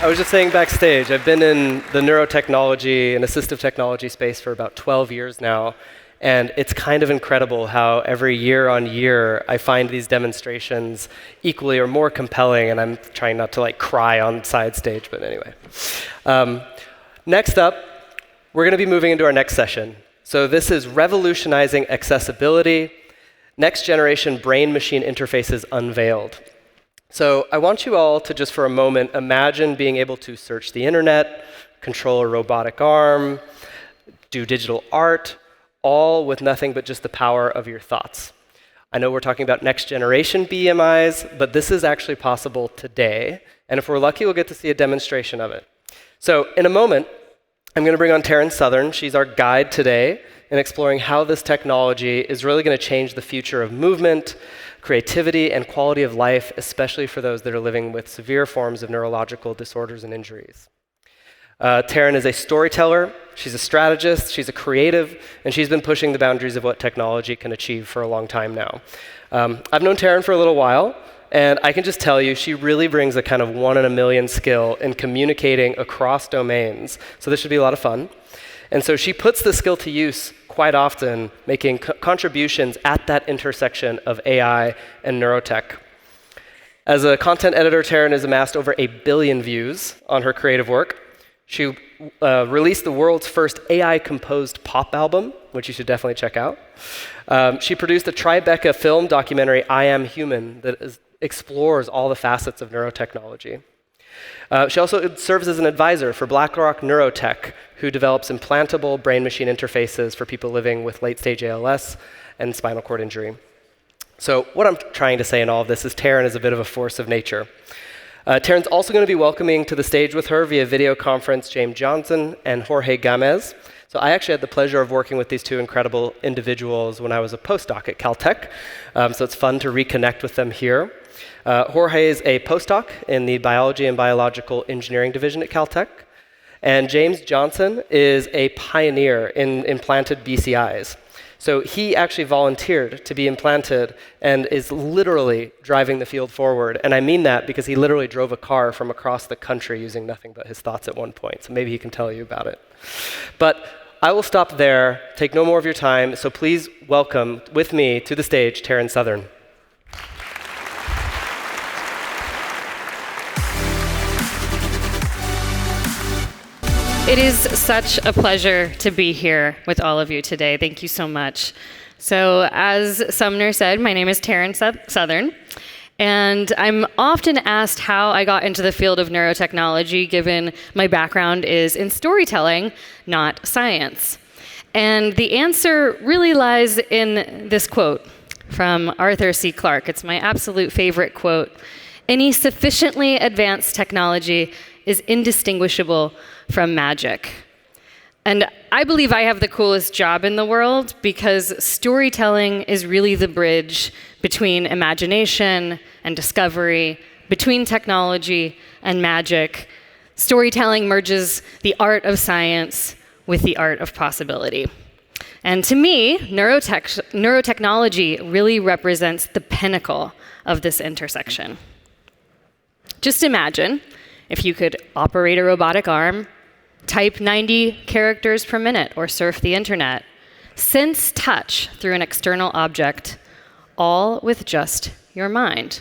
I was just saying backstage, I've been in the neurotechnology and assistive technology space for about 12 years now, and it's kind of incredible how every year on year I find these demonstrations equally or more compelling, and I'm trying not to cry on side stage, but anyway. Next up, we're going to be moving into our next session. So this is Revolutionizing Accessibility, Next Generation Brain-Machine Interfaces Unveiled. So I want you all to just for a moment imagine being able to search the internet, control a robotic arm, do digital art, all with nothing but just the power of your thoughts. I know we're talking about next generation BMIs, but this is actually possible today. And if we're lucky, we'll get to see a demonstration of it. So in a moment, I'm going to bring on Taryn Southern. She's our guide today in exploring how this technology is really going to change the future of movement, creativity, and quality of life, especially for those that are living with severe forms of neurological disorders and injuries. Taryn is a storyteller, she's a strategist, she's a creative, and she's been pushing the boundaries of what technology can achieve for a long time now. I've known Taryn for a little while, and I can just tell you, she really brings a kind of 1 in a million skill in communicating across domains, so this should be a lot of fun. And so she puts the skill to use quite often, making contributions at that intersection of AI and neurotech. As a content editor, Taryn has amassed over 1 billion views on her creative work. She released the world's first AI-composed pop album, which you should definitely check out. She produced a Tribeca film documentary, I Am Human, that explores all the facets of neurotechnology. She also serves as an advisor for BlackRock Neurotech, who develops implantable brain-machine interfaces for people living with late-stage ALS and spinal cord injury. So what I'm trying to say in all of this is Taryn is a bit of a force of nature. Taryn's also going to be welcoming to the stage with her via video conference James Johnson and Jorge Gamez. So I actually had the pleasure of working with these two incredible individuals when I was a postdoc at Caltech, so it's fun to reconnect with them here. Jorge is a postdoc in the Biology and Biological Engineering Division at Caltech, and James Johnson is a pioneer in implanted BCIs. So he actually volunteered to be implanted and is literally driving the field forward. And I mean that because he literally drove a car from across the country using nothing but his thoughts at one point. So maybe he can tell you about it. But I will stop there, take no more of your time. So please welcome with me to the stage, Taryn Southern. It is such a pleasure to be here with all of you today. Thank you so much. So as Sumner said, my name is Taryn Southern, and I'm often asked how I got into the field of neurotechnology, given my background is in storytelling, not science. And the answer really lies in this quote from Arthur C. Clarke. It's my absolute favorite quote. Any sufficiently advanced technology is indistinguishable from magic. And I believe I have the coolest job in the world because storytelling is really the bridge between imagination and discovery, between technology and magic. Storytelling merges the art of science with the art of possibility. And to me, neurotechnology really represents the pinnacle of this intersection. Just imagine if you could operate a robotic arm, type 90 characters per minute, or surf the internet, sense touch through an external object, all with just your mind.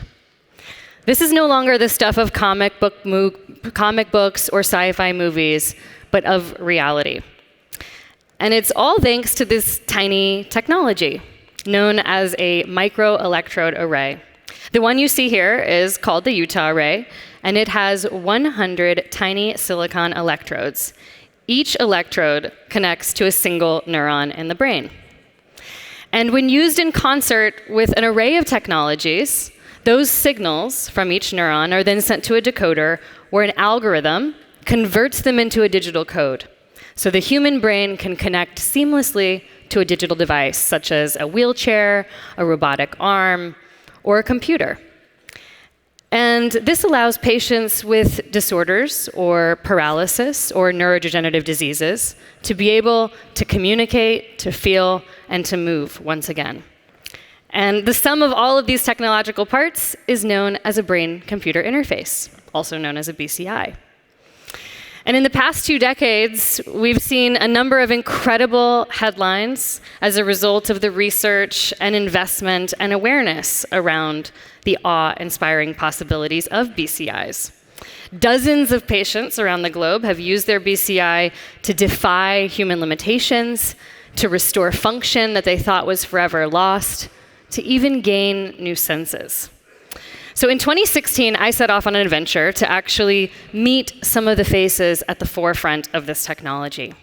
This is no longer the stuff of comic books or sci-fi movies, but of reality. And it's all thanks to this tiny technology, known as a microelectrode array. The one you see here is called the Utah array, and it has 100 tiny silicon electrodes. Each electrode connects to a single neuron in the brain. And when used in concert with an array of technologies, those signals from each neuron are then sent to a decoder where an algorithm converts them into a digital code. So the human brain can connect seamlessly to a digital device, such as a wheelchair, a robotic arm, or a computer. And this allows patients with disorders or paralysis or neurodegenerative diseases to be able to communicate, to feel, and to move once again. And the sum of all of these technological parts is known as a brain-computer interface, also known as a BCI. And in the past 2 decades, we've seen a number of incredible headlines as a result of the research and investment and awareness around the awe-inspiring possibilities of BCIs. Dozens of patients around the globe have used their BCI to defy human limitations, to restore function that they thought was forever lost, to even gain new senses. So in 2016, I set off on an adventure to actually meet some of the faces at the forefront of this technology.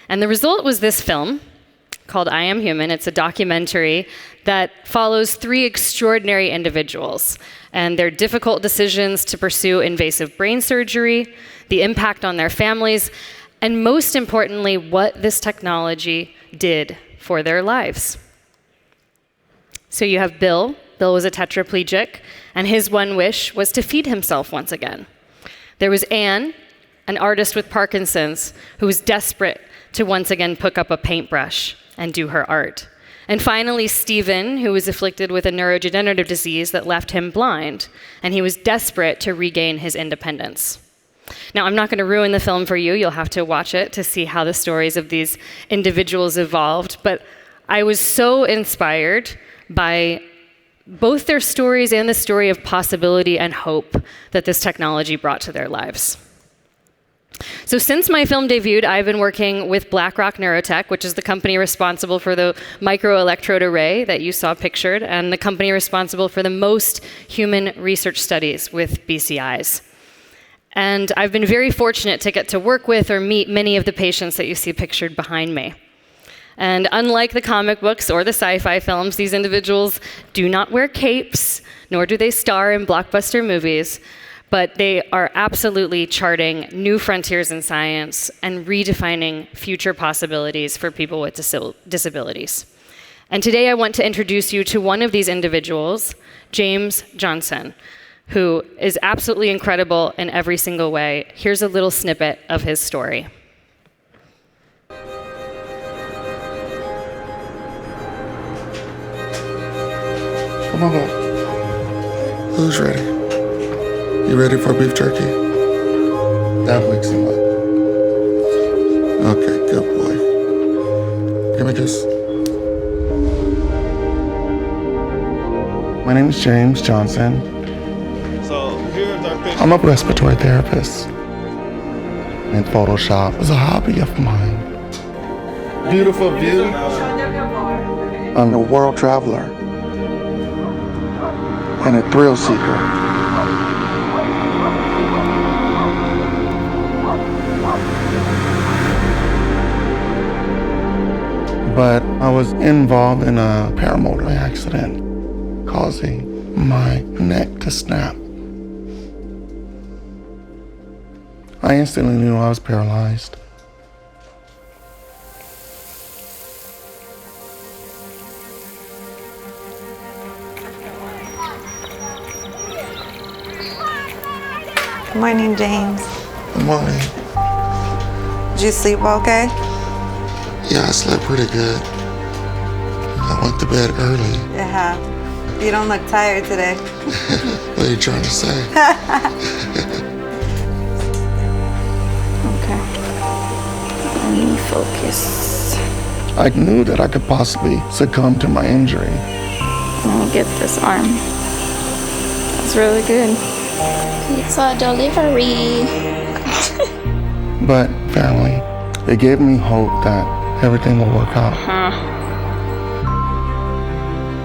And the result was this film called I Am Human. It's a documentary that follows 3 extraordinary individuals and their difficult decisions to pursue invasive brain surgery, the impact on their families, and most importantly, what this technology did for their lives. So you have Bill. Bill was a tetraplegic, and his one wish was to feed himself once again. There was Anne, an artist with Parkinson's, who was desperate to once again pick up a paintbrush and do her art. And finally, Stephen, who was afflicted with a neurodegenerative disease that left him blind, and he was desperate to regain his independence. Now, I'm not going to ruin the film for you. You'll have to watch it to see how the stories of these individuals evolved. But I was so inspired by both their stories and the story of possibility and hope that this technology brought to their lives. So since my film debuted, I've been working with BlackRock Neurotech, which is the company responsible for the microelectrode array that you saw pictured, and the company responsible for the most human research studies with BCIs. And I've been very fortunate to get to work with or meet many of the patients that you see pictured behind me. And unlike the comic books or the sci-fi films, these individuals do not wear capes, nor do they star in blockbuster movies, but they are absolutely charting new frontiers in science and redefining future possibilities for people with disabilities. And today I want to introduce you to one of these individuals, James Johnson, who is absolutely incredible in every single way. Here's a little snippet of his story. Come on. Who's ready? You ready for beef jerky? That wakes him up. Okay, good boy. Give me this. My name is James Johnson. So here's our patient. I'm a respiratory therapist. And Photoshop is a hobby of mine. Beautiful view. I'm a world traveler. And a thrill seeker. But I was involved in a paramotor accident, causing my neck to snap. I instantly knew I was paralyzed. Good morning, James. Good morning. Did you sleep okay? Yeah, I slept pretty good. I went to bed early. Yeah. You don't look tired today. What are you trying to say? Okay. Let me focus. I knew that I could possibly succumb to my injury. I'll get this arm. That's really good. Pizza delivery. But family, it gave me hope that everything will work out.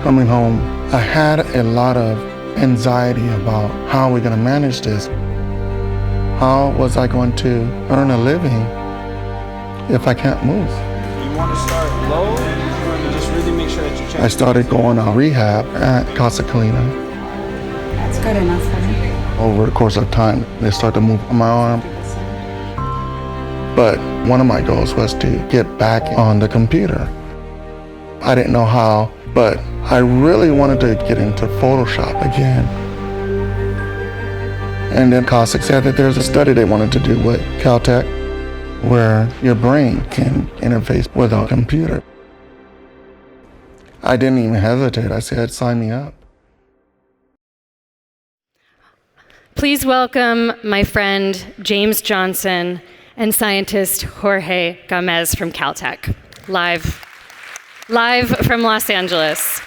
Coming home, I had a lot of anxiety about how we're going to manage this. How was I going to earn a living if I can't move? You want to start low and just really make sure that you check. I started going on rehab at Casa Colina. That's good enough for me. Over the course of time, they started to move my arm. But one of my goals was to get back on the computer. I didn't know how, but I really wanted to get into Photoshop again. And then Casa said that there's a study they wanted to do with Caltech where your brain can interface with a computer. I didn't even hesitate. I said, sign me up. Please welcome my friend James Johnson and scientist Jorge Gomez from Caltech, live from Los Angeles.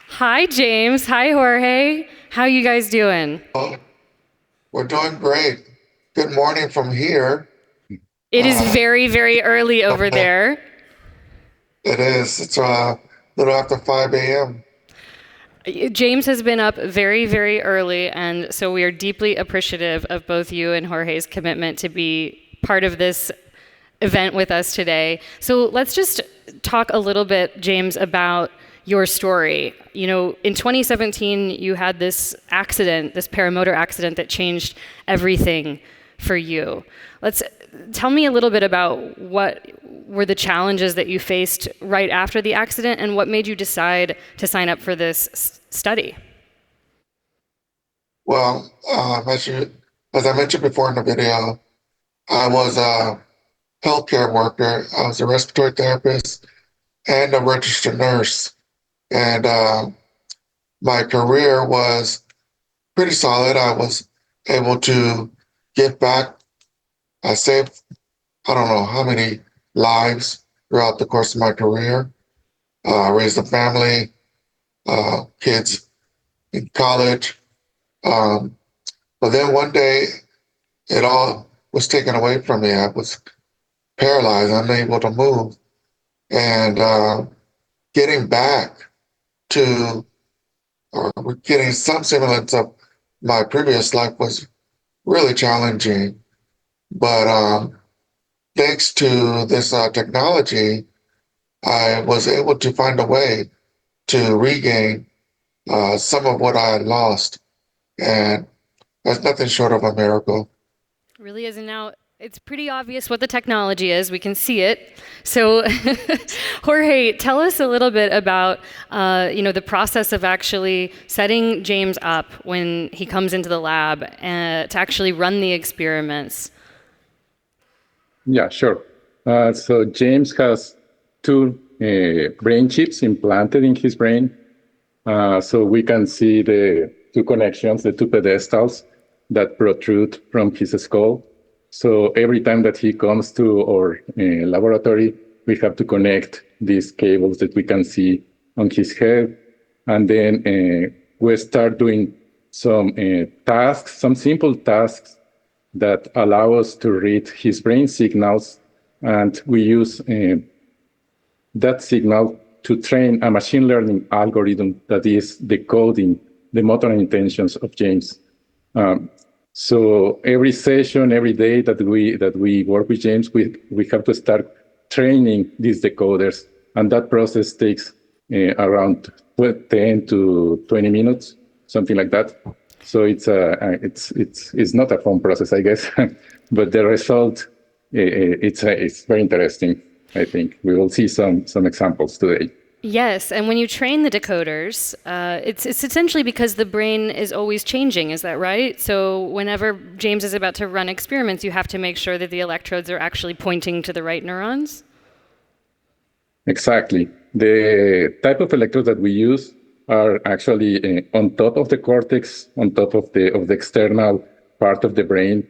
Hi, James. Hi, Jorge. How you guys doing? We're doing great. Good morning from here. It is very, very early over there. It is. It's a little after 5 a.m. James has been up very, very early, and so we are deeply appreciative of both you and Jorge's commitment to be part of this event with us today. So let's just talk a little bit, James, about your story. You know, in 2017, you had this accident, this paramotor accident that changed everything for you. Tell me a little bit about what were the challenges that you faced right after the accident and what made you decide to sign up for this study? Well, as I mentioned before in the video, I was a healthcare worker. I was a respiratory therapist and a registered nurse. And my career was pretty solid. I was able to give back. I saved, I don't know how many lives throughout the course of my career. Raised a family, kids in college. But then one day, it all was taken away from me. I was paralyzed, unable to move. And getting back to, or getting some semblance of my previous life was really challenging. But thanks to this technology, I was able to find a way to regain some of what I had lost. And that's nothing short of a miracle. It really is. And now it's pretty obvious what the technology is. We can see it. So, Jorge, tell us a little bit about the process of actually setting James up when he comes into the lab to actually run the experiments. Yeah, sure. So James has two brain chips implanted in his brain. So we can see the two connections, the two pedestals that protrude from his skull. So every time that he comes to our laboratory, we have to connect these cables that we can see on his head. And then we start doing some tasks, some simple tasks that allow us to read his brain signals. And we use that signal to train a machine learning algorithm that is decoding the motor intentions of James. So every session, every day that we work with James, we have to start training these decoders, and that process takes around 10 to 20 minutes, something like that. So it's not a fun process, I guess, but the result it's very interesting. I think we will see some examples today. Yes, and when you train the decoders, it's essentially because the brain is always changing, is that right? So whenever James is about to run experiments, you have to make sure that the electrodes are actually pointing to the right neurons? Exactly. The type of electrodes that we use are actually on top of the cortex, on top of the external part of the brain,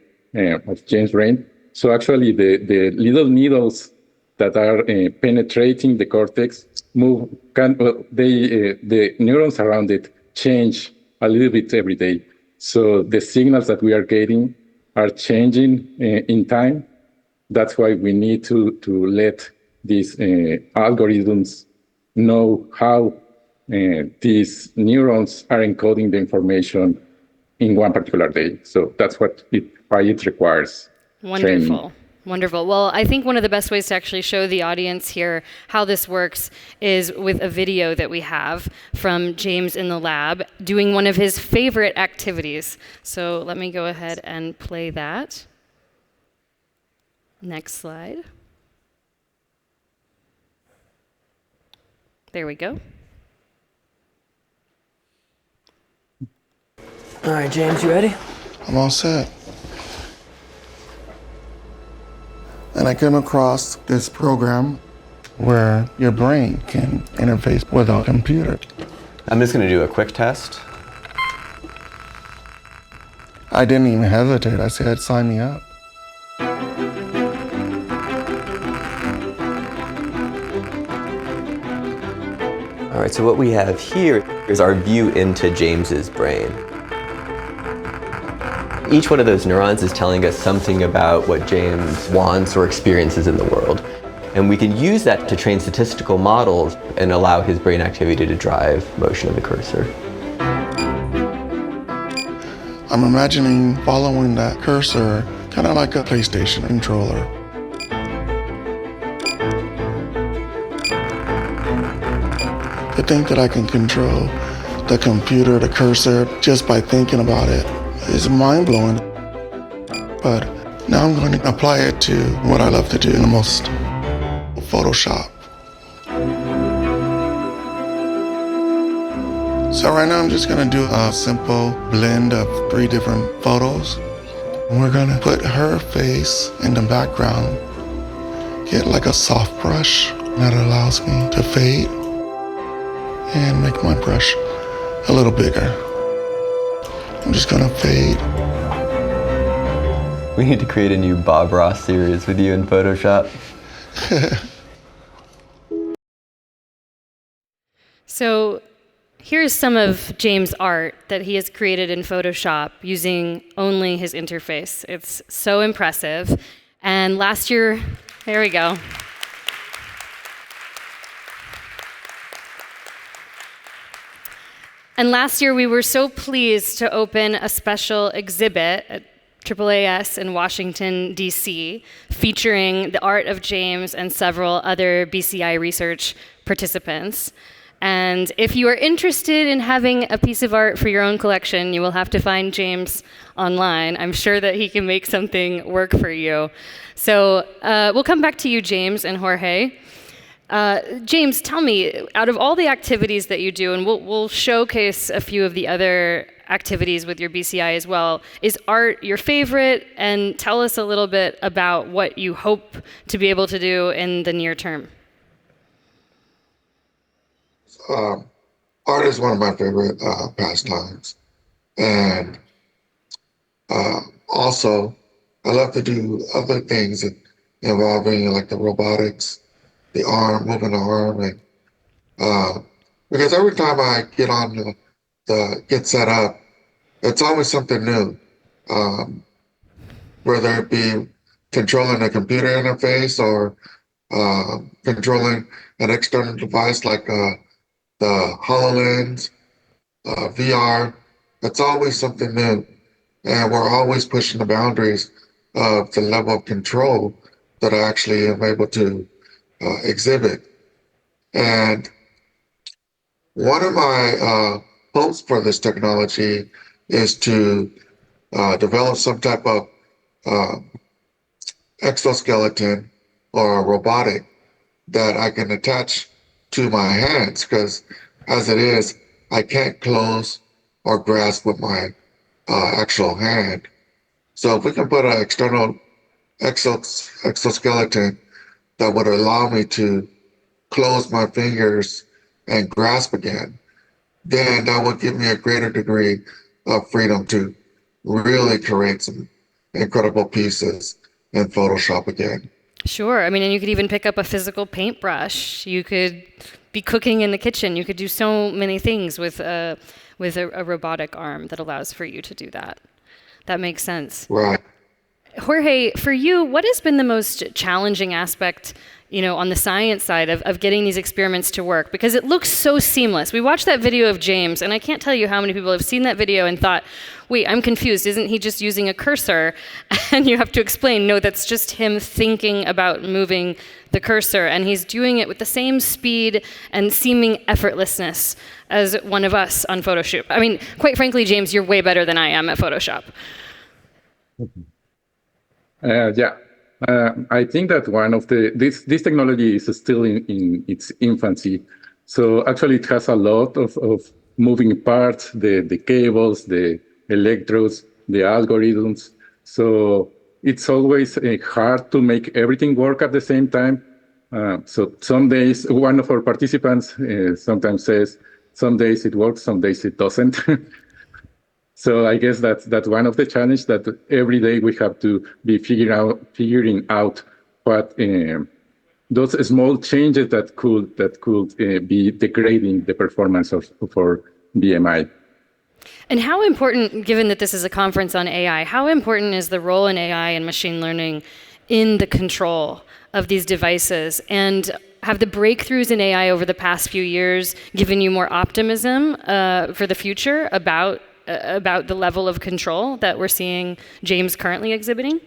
of James' brain. So actually the little needles that are penetrating the cortex the neurons around it change a little bit every day. So the signals that we are getting are changing in time. That's why we need to let these algorithms know how these neurons are encoding the information in one particular day. So that's why it requires Wonderful. training. Wonderful. Well, I think one of the best ways to actually show the audience here how this works is with a video that we have from James in the lab doing one of his favorite activities. So let me go ahead and play that. Next slide. There we go. All right, James, you ready? I'm all set. And I came across this program where your brain can interface with a computer. I'm just going to do a quick test. I didn't even hesitate. I said, sign me up. All right, so what we have here is our view into James's brain. Each one of those neurons is telling us something about what James wants or experiences in the world. And we can use that to train statistical models and allow his brain activity to drive motion of the cursor. I'm imagining following that cursor, kind of like a PlayStation controller. To think that I can control the computer, the cursor, just by thinking about it is mind-blowing. But now I'm going to apply it to what I love to do the most, Photoshop. So right now I'm just going to do a simple blend of 3 different photos. We're going to put her face in the background, get like a soft brush that allows me to fade and make my brush a little bigger. I'm just gonna fade. We need to create a new Bob Ross series with you in Photoshop. So here's some of James' art that he has created in Photoshop using only his interface. It's so impressive. And last year, there we go. And last year, we were so pleased to open a special exhibit at AAAS in Washington, D.C., featuring the art of James and several other BCI research participants. And if you are interested in having a piece of art for your own collection, you will have to find James online. I'm sure that he can make something work for you. So we'll come back to you, James and Jorge. James, tell me, out of all the activities that you do, and we'll showcase a few of the other activities with your BCI as well, is art your favorite? And tell us a little bit about what you hope to be able to do in the near term. Art is one of my favorite pastimes. And also, I love to do other things involving like the robotics, the arm, moving the arm, and because every time I get on get set up, it's always something new. Whether it be controlling a computer interface or controlling an external device like the HoloLens, VR, it's always something new. And we're always pushing the boundaries of the level of control that I actually am able to exhibit. And one of my hopes for this technology is to develop some type of exoskeleton or a robotic that I can attach to my hands, because as it is, I can't close or grasp with my actual hand. So if we can put an external exoskeleton that would allow me to close my fingers and grasp again, then that would give me a greater degree of freedom to really create some incredible pieces in Photoshop again. Sure. I mean, and you could even pick up a physical paintbrush. You could be cooking in the kitchen. You could do so many things with a robotic arm that allows for you to do that. That makes sense. Right. Jorge, for you, what has been the most challenging aspect, on the science side of getting these experiments to work? Because it looks so seamless. We watched that video of James, and I can't tell you how many people have seen that video and thought, wait, I'm confused. Isn't he just using a cursor? And you have to explain, no, that's just him thinking about moving the cursor, and he's doing it with the same speed and seeming effortlessness as one of us on Photoshop. I mean, quite frankly, James, you're way better than I am at Photoshop. I think that one of this technology is still in its infancy. So actually it has a lot of moving parts, the cables, the electrodes, the algorithms. So it's always hard to make everything work at the same time. So some days, one of our participants sometimes says, Some days it works, some days it doesn't. So I guess that's one of the challenges, that every day we have to be figuring out what those small changes that could be degrading the performance of our BMI. And how important, given that this is a conference on AI, how important is the role in AI and machine learning in the control of these devices? And have the breakthroughs in AI over the past few years given you more optimism for the future about the level of control that we're seeing James currently exhibiting?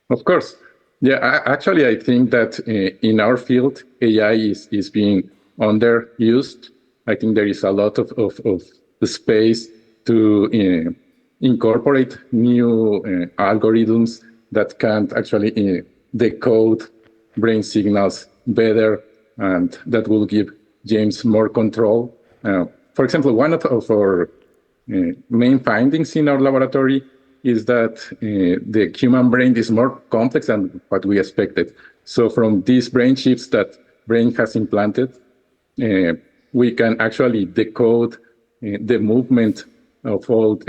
Of course. Yeah, actually, I think that in our field, AI is being underused. I think there is a lot of space to incorporate new algorithms that can actually decode brain signals better, and that will give James more control. For example, one of our main findings in our laboratory is that the human brain is more complex than what we expected. So from these brain chips that brain has implanted, we can actually decode the movement of all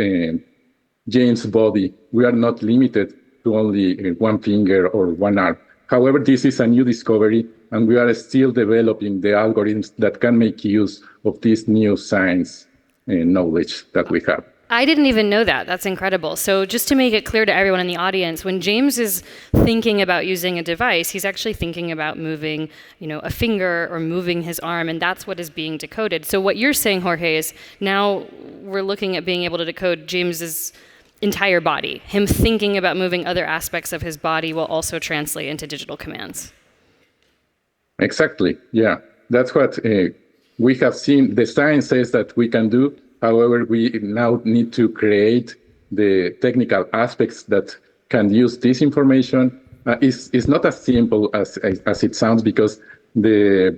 James' body. We are not limited to only one finger or one arm. However, this is a new discovery, and we are still developing the algorithms that can make use of this new science knowledge that we have. I didn't even know that. That's incredible. So just to make it clear to everyone in the audience, when James is thinking about using a device, he's actually thinking about moving, a finger or moving his arm, and that's what is being decoded. So what you're saying, Jorge, is now we're looking at being able to decode James's entire body. Him thinking about moving other aspects of his body will also translate into digital commands. Exactly. Yeah, that's what we have seen. The science says that we can do. However, we now need to create the technical aspects that can use this information. It's not as simple as it sounds, because the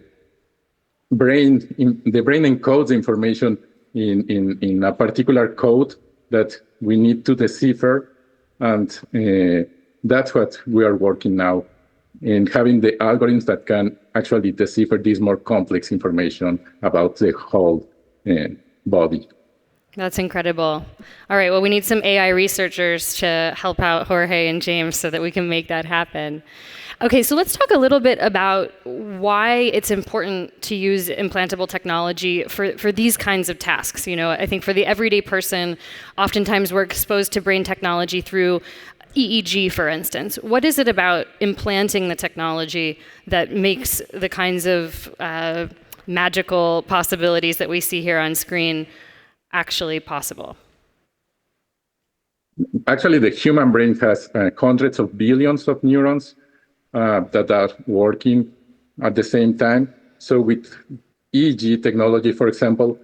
brain encodes information in a particular code that we need to decipher, and that's what we are working now in having the algorithms that can actually decipher this more complex information about the whole body. That's incredible. All right, well, we need some AI researchers to help out Jorge and James so that we can make that happen. Okay, so let's talk a little bit about why it's important to use implantable technology for these kinds of tasks. I think for the everyday person, oftentimes we're exposed to brain technology through EEG, for instance. What is it about implanting the technology that makes the kinds of magical possibilities that we see here on screen actually possible? Actually, the human brain has hundreds of billions of neurons that are working at the same time. So with EEG technology, for example,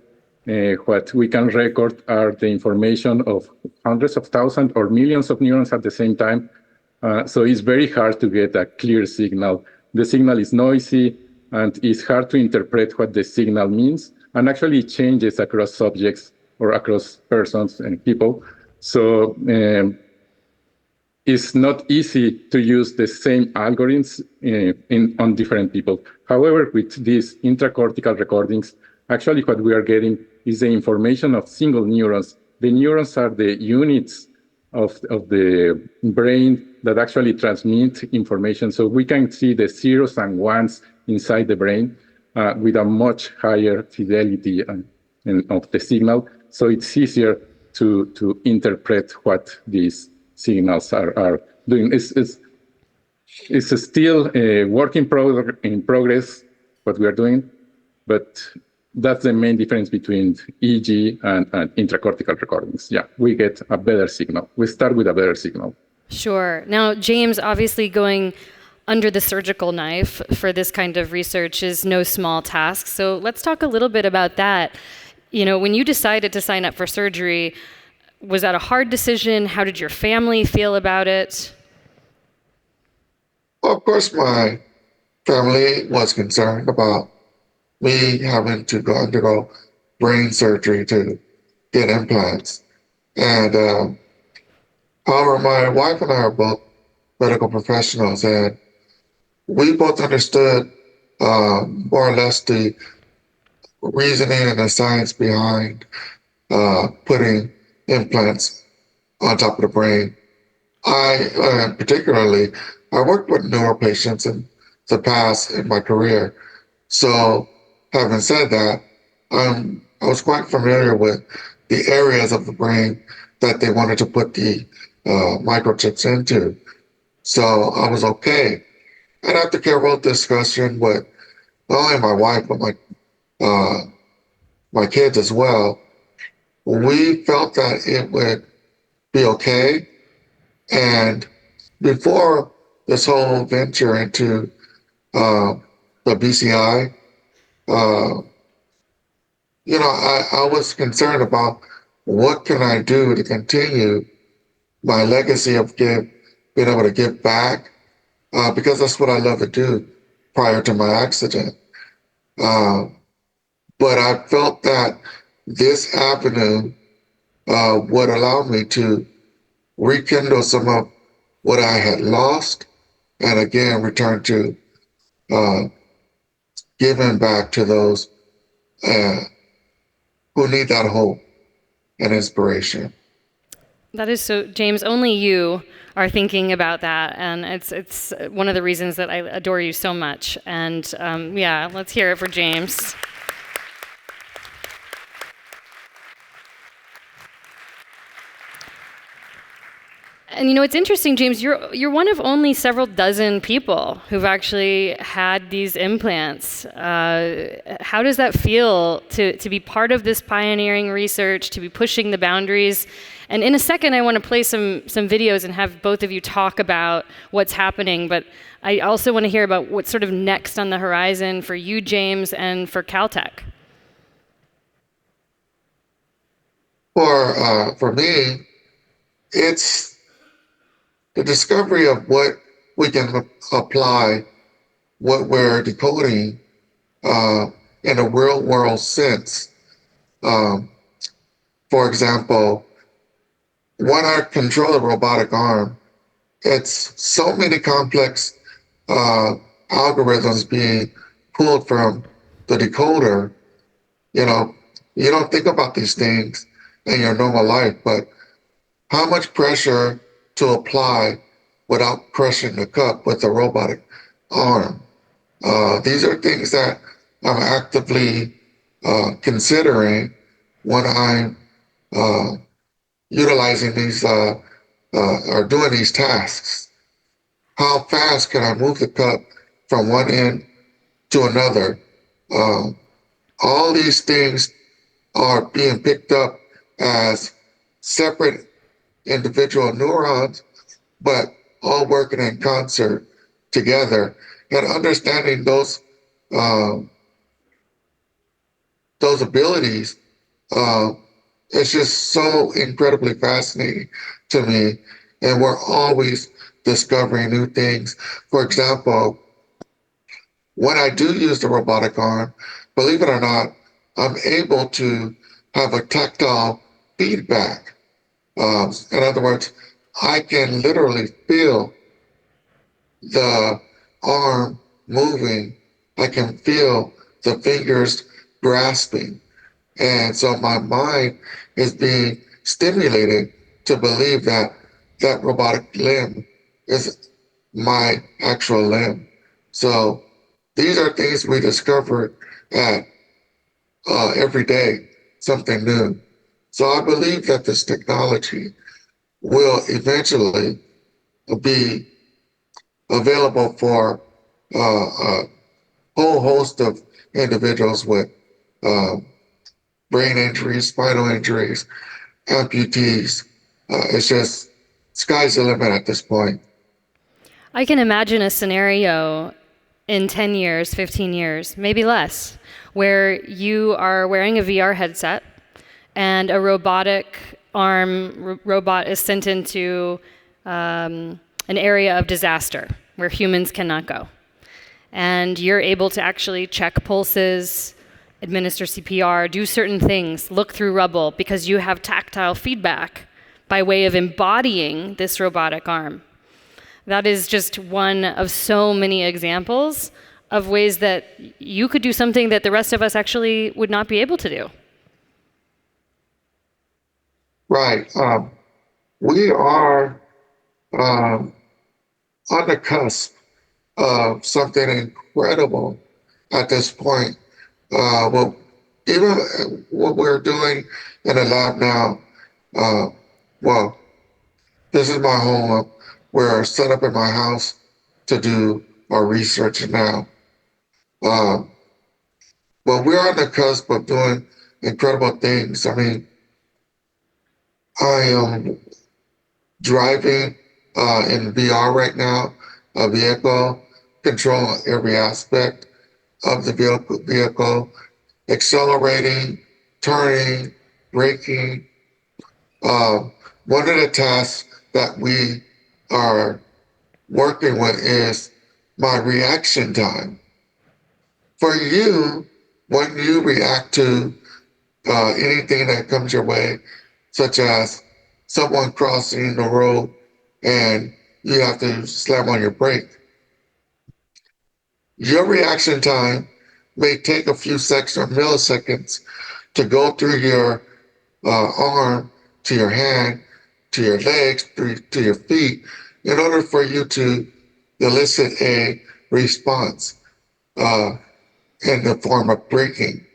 what we can record are the information of hundreds of thousands or millions of neurons at the same time. So it's very hard to get a clear signal. The signal is noisy, and it's hard to interpret what the signal means, and actually it changes across subjects or across persons and people. So it's not easy to use the same algorithms on different people. However, with these intracortical recordings, actually what we are getting is the information of single neurons. The neurons are the units of the brain that actually transmit information. So we can see the zeros and ones inside the brain with a much higher fidelity of the signal. So it's easier to interpret what these signals are doing. It's still a work in progress, what we are doing, but that's the main difference between EEG and intracortical recordings. Yeah, we get a better signal. We start with a better signal. Sure. Now, James, obviously going under the surgical knife for this kind of research is no small task. So let's talk a little bit about that. When you decided to sign up for surgery, was that a hard decision? How did your family feel about it? Well, of course, my family was concerned about me having to undergo brain surgery to get implants. And however, my wife and I are both medical professionals, and we both understood more or less the reasoning and the science behind putting implants on top of the brain. Particularly, I worked with neuro patients in the past in my career. So, having said that, I was quite familiar with the areas of the brain that they wanted to put the microchips into. So I was okay. And after careful discussion with not only my wife but my kids as well, we felt that it would be okay. And before this whole venture into the BCI, I was concerned about what can I do to continue my legacy of being able to give back, because that's what I love to do prior to my accident. But I felt that this avenue would allow me to rekindle some of what I had lost, and again return to giving back to those who need that hope and inspiration. That is so, James, only you are thinking about that, and it's one of the reasons that I adore you so much. And yeah, let's hear it for James. And it's interesting, James, you're one of only several dozen people who've actually had these implants. How does that feel to be part of this pioneering research, to be pushing the boundaries? And in a second, I want to play some videos and have both of you talk about what's happening, but I also want to hear about what's sort of next on the horizon for you, James, and for Caltech. For me, it's the discovery of what we can apply, what we're decoding in a real world sense. For example, when I control a robotic arm, it's so many complex algorithms being pulled from the decoder. You don't think about these things in your normal life, but how much pressure to apply without crushing the cup with a robotic arm. These are things that I'm actively considering when I'm utilizing these or doing these tasks. How fast can I move the cup from one end to another? All these things are being picked up as separate individual neurons, but all working in concert together, and understanding those abilities is just so incredibly fascinating to me. And we're always discovering new things. For example, when I do use the robotic arm, believe it or not, I'm able to have a tactile feedback. In other words, I can literally feel the arm moving. I can feel the fingers grasping. And so my mind is being stimulated to believe that that robotic limb is my actual limb. So these are things we discover at every day, something new. So I believe that this technology will eventually be available for a whole host of individuals with brain injuries, spinal injuries, amputees. It's just sky's the limit at this point. I can imagine a scenario in 10 years, 15 years, maybe less, where you are wearing a VR headset and a robotic arm robot is sent into an area of disaster where humans cannot go. And you're able to actually check pulses, administer CPR, do certain things, look through rubble, because you have tactile feedback by way of embodying this robotic arm. That is just one of so many examples of ways that you could do something that the rest of us actually would not be able to do. Right. We are on the cusp of something incredible at this point. Well, even what we're doing in the lab now, well, this is my home. We're set up in my house to do our research now. Well, we're on the cusp of doing incredible things. I mean, I am driving in VR right now, a vehicle, control every aspect of the vehicle, accelerating, turning, braking. One of the tasks that we are working with is my reaction time. For you, when you react to anything that comes your way, such as someone crossing the road and you have to slam on your brake, your reaction time may take a few seconds or milliseconds to go through your arm to your hand, to your legs, to your feet, in order for you to elicit a response in the form of braking,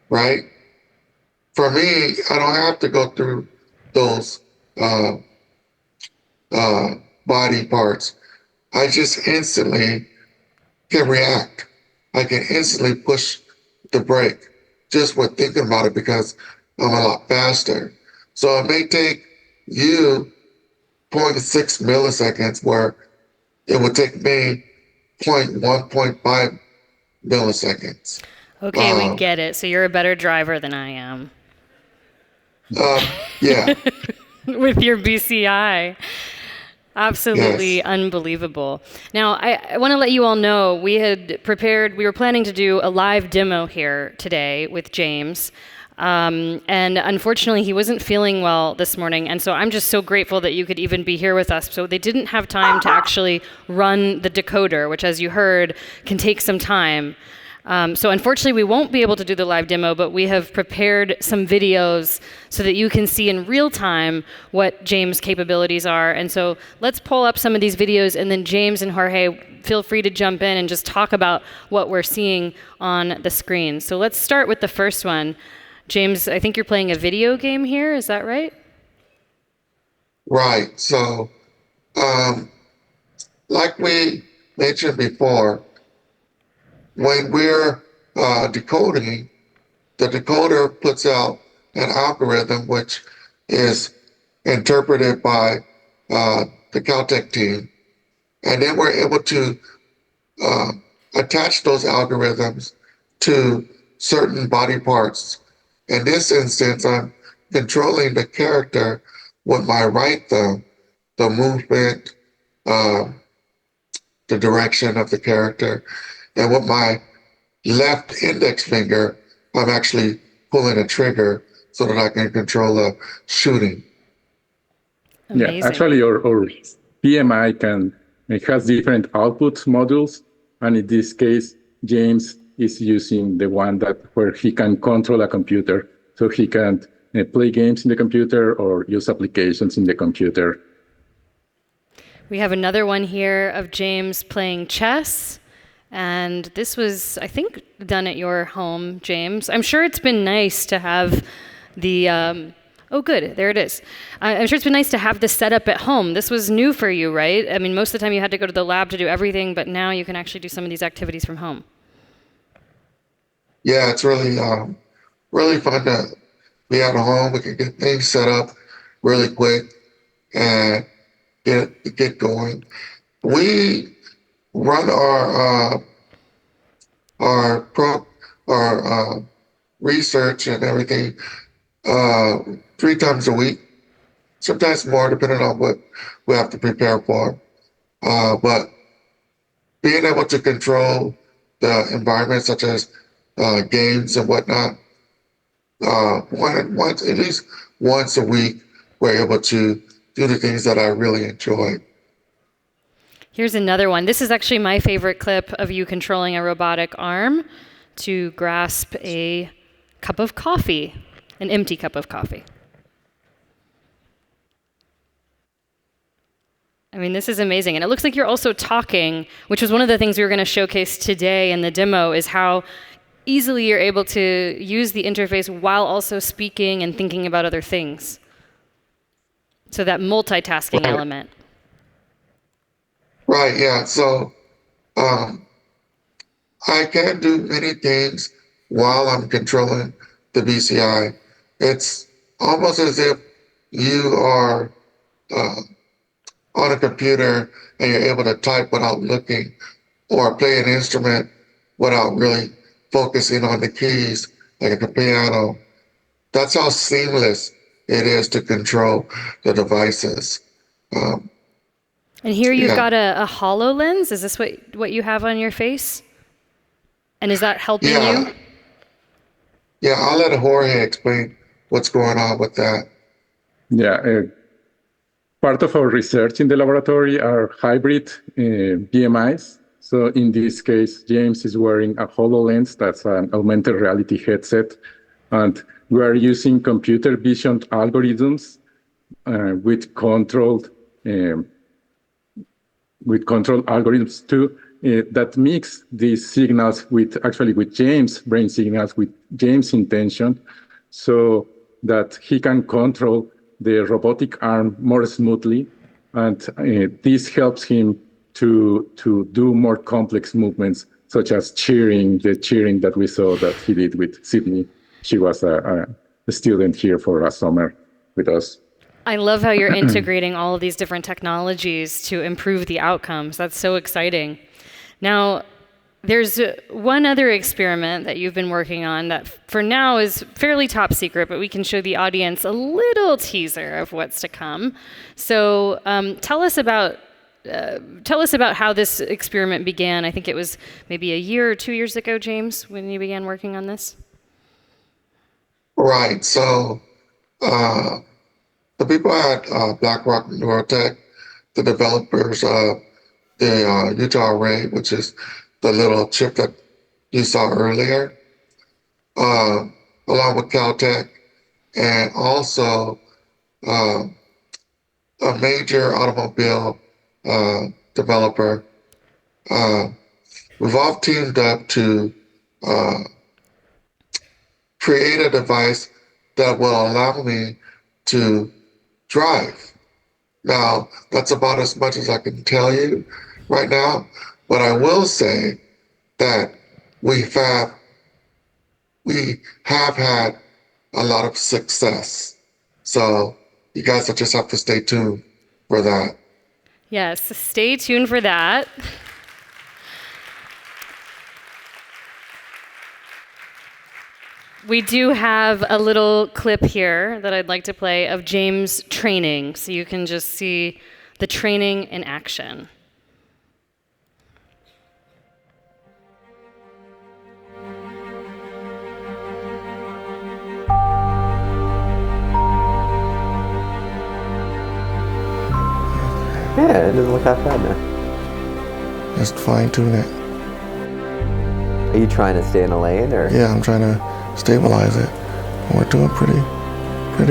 right? For me, I don't have to go through those body parts. I just instantly can react. I can instantly push the brake just with thinking about it because I'm a lot faster. So it may take you 0.6 milliseconds where it would take me 0.1, 0.5 milliseconds. Okay, we get it. So you're a better driver than I am. Yeah. With your BCI. Absolutely Yes. unbelievable. Now, I want to let you all know we were planning to do a live demo here today with James. And unfortunately, he wasn't feeling well this morning. And so I'm just so grateful that you could even be here with us. So they didn't have time to actually run the decoder, which, as you heard, can take some time. So unfortunately, we won't be able to do the live demo, but we have prepared some videos so that you can see in real time what James' capabilities are. And so let's pull up some of these videos, and then James and Jorge, feel free to jump in and just talk about what we're seeing on the screen. So let's start with the first one. James, I think you're playing a video game here, is that right? Right. So, like we mentioned before, when we're decoding, the decoder puts out an algorithm which is interpreted by the Caltech team. And then we're able to attach those algorithms to certain body parts. In this instance, I'm controlling the character with my right thumb, the movement, the direction of the character. And with my left index finger, I'm actually pulling a trigger so that I can control the shooting. Amazing. Yeah, actually, our PMI it has different output modules, and in this case, James is using the one where he can control a computer, so he can play games in the computer or use applications in the computer. We have another one here of James playing chess. And this was, I think, done at your home, James. I'm sure it's been nice to have the, oh good, there it is. I'm sure it's been nice to have this set up at home. This was new for you, right? I mean, most of the time you had to go to the lab to do everything, but now you can actually do some of these activities from home. Yeah, it's really, really fun to be at home. We can get things set up really quick and get going. We run our research and everything 3 times a week, sometimes more depending on what we have to prepare for. But being able to control the environment, such as games and whatnot, at least once a week, we're able to do the things that I really enjoy. Here's another one. This is actually my favorite clip of you controlling a robotic arm to grasp a cup of coffee, an empty cup of coffee. I mean, this is amazing. And it looks like you're also talking, which was one of the things we were going to showcase today in the demo, is how easily you're able to use the interface while also speaking and thinking about other things. So that multitasking element. Right, yeah. So I can do many things while I'm controlling the BCI. It's almost as if you are on a computer and you're able to type without looking, or play an instrument without really focusing on the keys, like a piano. That's how seamless it is to control the devices. And here you've Yeah. got a HoloLens. Is this what you have on your face? And is that helping you? Yeah, I'll let Jorge explain what's going on with that. Yeah, part of our research in the laboratory are hybrid BMIs. So in this case, James is wearing a HoloLens, that's an augmented reality headset. And we are using computer vision algorithms with controlled algorithms too, that mix these signals with James' brain signals, with James' intention, so that he can control the robotic arm more smoothly. And this helps him to do more complex movements, such as the cheering that we saw that he did with Sydney. She was a student here for a summer with us. I love how you're integrating all of these different technologies to improve the outcomes. That's so exciting. Now, there's one other experiment that you've been working on that for now is fairly top secret, but we can show the audience a little teaser of what's to come. So tell us about how this experiment began. I think it was maybe a year or 2 years ago, James, when you began working on this. Right. So the people at BlackRock Neurotech, the developers of the Utah Array, which is the little chip that you saw earlier, along with Caltech, and also a major automobile developer, we've all teamed up to create a device that will allow me to drive. Now, that's about as much as I can tell you right now, but I will say that we have had a lot of success. So you guys will just have to stay tuned for that. Yes, stay tuned for that. We do have a little clip here that I'd like to play of James training, so you can just see the training in action. Yeah, it doesn't look that bad now. Just fine tune it. Are you trying to stay in a lane, or? Yeah, I'm trying to stabilize it. We're doing pretty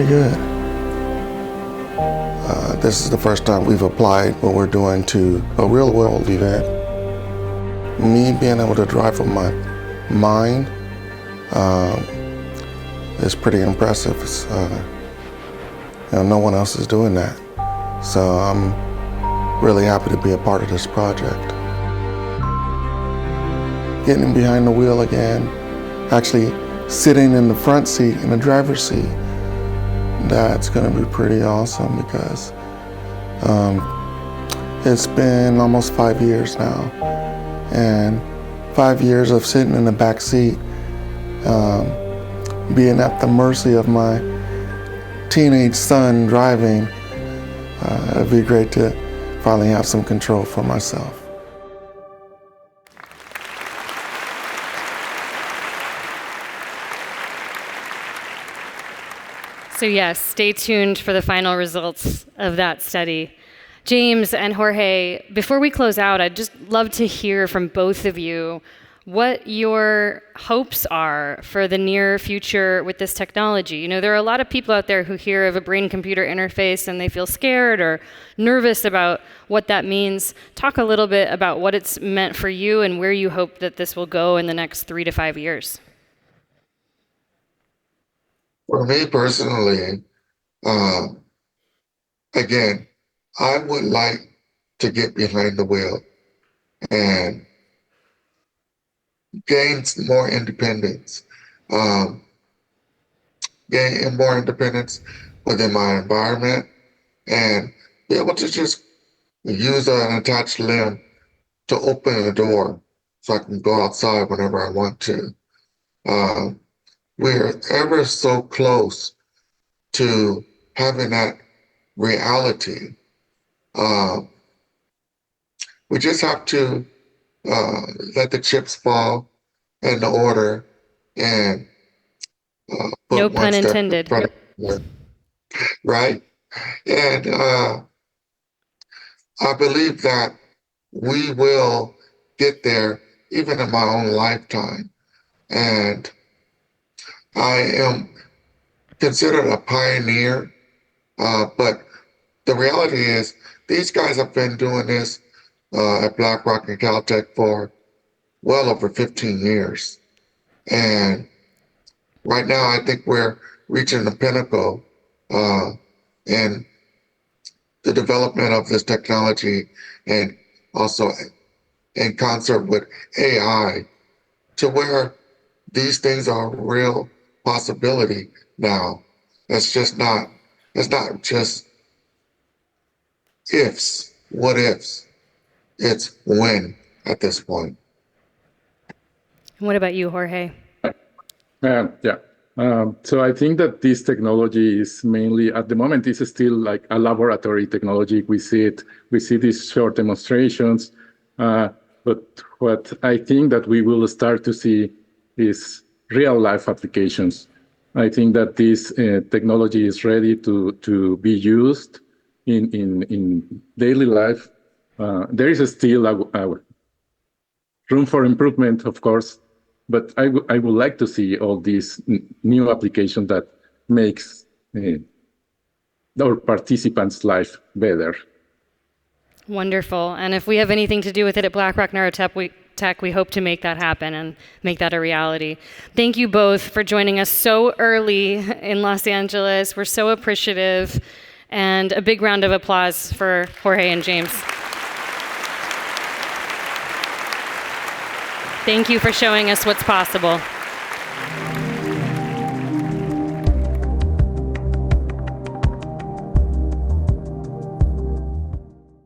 good. This is the first time we've applied what we're doing to a real world event. Me being able to drive with my mind is pretty impressive. No one else is doing that. So I'm really happy to be a part of this project. Getting behind the wheel again, actually sitting in the front seat, in the driver's seat, that's gonna be pretty awesome because it's been almost 5 years now. And 5 years of sitting in the back seat, being at the mercy of my teenage son driving, it'd be great to finally have some control for myself. So yes, stay tuned for the final results of that study. James and Jorge, before we close out, I'd just love to hear from both of you what your hopes are for the near future with this technology. You know, there are a lot of people out there who hear of a brain-computer interface and they feel scared or nervous about what that means. Talk a little bit about what it's meant for you and where you hope that this will go in the next 3 to 5 years. For me personally, again, I would like to get behind the wheel and gain more independence. Gain more independence within my environment and be able to just use an attached limb to open a door so I can go outside whenever I want to. We're ever so close to having that reality. We just have to let the chips fall in the order and put No one pun step in intended. front of the other, right? And I believe that we will get there even in my own lifetime. And I am considered a pioneer, but the reality is these guys have been doing this at BlackRock and Caltech for well over 15 years. And right now, I think we're reaching the pinnacle in the development of this technology and also in concert with AI to where these things are a real possibility now. It's not just ifs, what ifs. It's when at this point. What about you, Jorge? Yeah. So I think that this technology is mainly, at the moment, is still like a laboratory technology. We see these short demonstrations, but what I think that we will start to see is real life applications. I think that this technology is ready to be used in daily life. There is still a room for improvement, of course, but I would like to see all these new applications that makes our participants' life better. Wonderful. And if we have anything to do with it at BlackRock Neurotech, we hope to make that happen and make that a reality. Thank you both for joining us so early in Los Angeles. We're so appreciative. And a big round of applause for Jorge and James. Thank you for showing us what's possible.